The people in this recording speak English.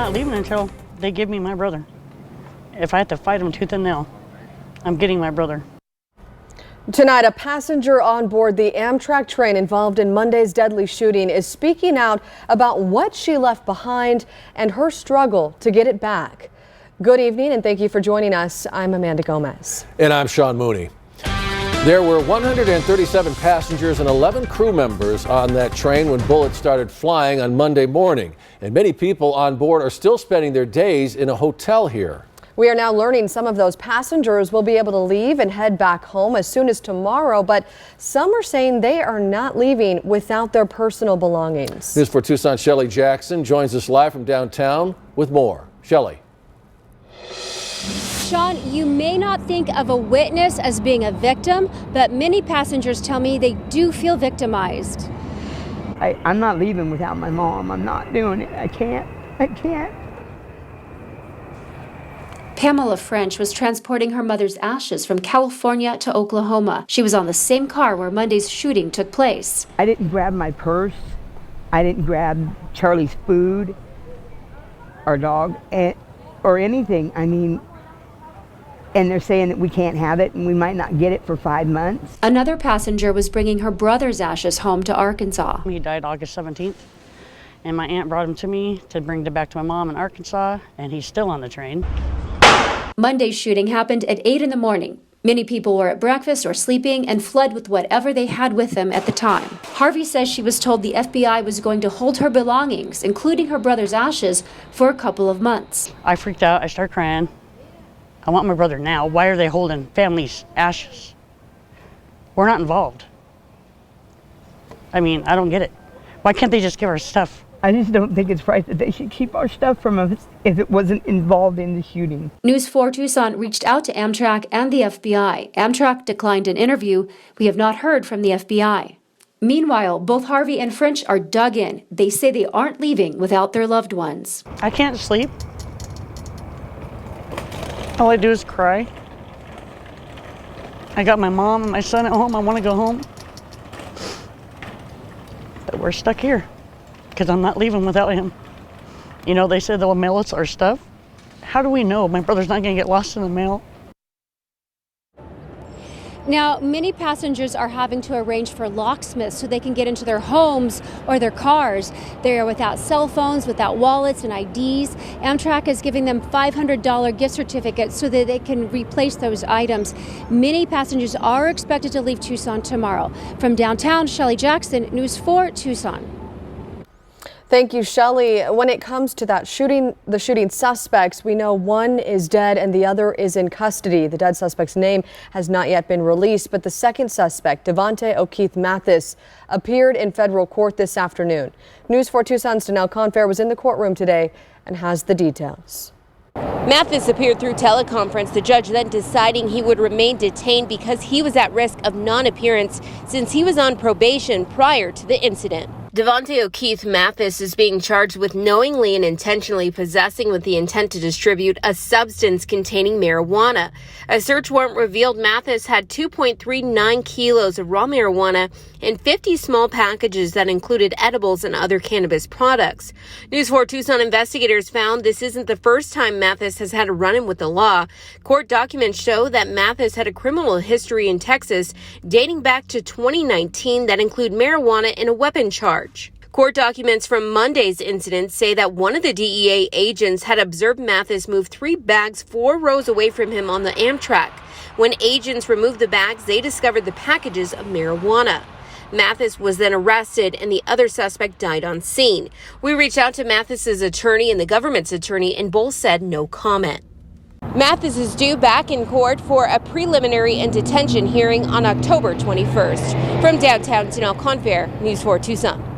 Not leaving until they give me my brother. If I have to fight them tooth and nail, I'm getting my brother. Tonight, a passenger on board the Amtrak train involved in Monday's deadly shooting is speaking out about what she left behind and her struggle to get it back. Good evening and thank you for joining us. I'm Amanda Gomez. And I'm Sean Mooney. There were 137 passengers and 11 crew members on that train when bullets started flying on Monday morning. And many people on board are still spending their days in a hotel here. We are now learning some of those passengers will be able to leave and head back home as soon as tomorrow, but some are saying they are not leaving without their personal belongings. News 4 Tucson Shelley Jackson joins us live from downtown with more. Shelley. Sean, you may not think of a witness as being a victim, but many passengers tell me they do feel victimized. I'm not leaving without my mom. I'm not doing it. I can't. Pamela French was transporting her mother's ashes from California to Oklahoma. She was on the same car where Monday's shooting took place. I didn't grab my purse. I didn't grab Charlie's food, our dog, or anything. I mean, and they're saying that we can't have it and we might not get it for 5 months. Another passenger was bringing her brother's ashes home to Arkansas. He died August 17th, and my aunt brought him to me to bring back to my mom in Arkansas, and he's still on the train. Monday's shooting happened at 8 in the morning. Many people were at breakfast or sleeping and fled with whatever they had with them at the time. Harvey says she was told the FBI was going to hold her belongings, including her brother's ashes, for a couple of months. I freaked out. I started crying. I want my brother now. Why are they holding family's ashes? We're not involved. I mean, I don't get it. Why can't they just give our stuff? I just don't think it's right that they should keep our stuff from us if it wasn't involved in the shooting. News 4 Tucson reached out to Amtrak and the FBI. Amtrak declined an interview. We have not heard from the FBI. Meanwhile, both Harvey and French are dug in. They say they aren't leaving without their loved ones. I can't sleep. All I do is cry. I got my mom and my son at home. I want to go home. But we're stuck here because I'm not leaving without him. You know, they said they'll mail us our stuff. How do we know my brother's not going to get lost in the mail? Now, many passengers are having to arrange for locksmiths so they can get into their homes or their cars. They are without cell phones, without wallets and IDs. Amtrak is giving them $500 gift certificates so that they can replace those items. Many passengers are expected to leave Tucson tomorrow. From downtown, Shelley Jackson, News 4 Tucson. Thank you, Shelley. When it comes to that shooting, the shooting suspects, we know one is dead and the other is in custody. The dead suspect's name has not yet been released, but the second suspect, Devontae O'Keefe Mathis, appeared in federal court this afternoon. News 4 Tucson's Danelle Confair was in the courtroom today and has the details. Mathis appeared through teleconference, the judge then deciding he would remain detained because he was at risk of non-appearance since he was on probation prior to the incident. Devontae O'Keefe Mathis is being charged with knowingly and intentionally possessing with the intent to distribute a substance containing marijuana. A search warrant revealed Mathis had 2.39 kilos of raw marijuana and 50 small packages that included edibles and other cannabis products. News 4 Tucson investigators found this isn't the first time Mathis has had a run-in with the law. Court documents show that Mathis had a criminal history in Texas dating back to 2019 that include marijuana and a weapon charge. Court documents from Monday's incident say that one of the DEA agents had observed Mathis move 3 bags 4 rows away from him on the Amtrak. When agents removed the bags, they discovered the packages of marijuana. Mathis was then arrested and the other suspect died on scene. We reached out to Mathis's attorney and the government's attorney and both said no comment. Mathis is due back in court for a preliminary and detention hearing on October 21st. From downtown, Danelle Confair, News 4 Tucson.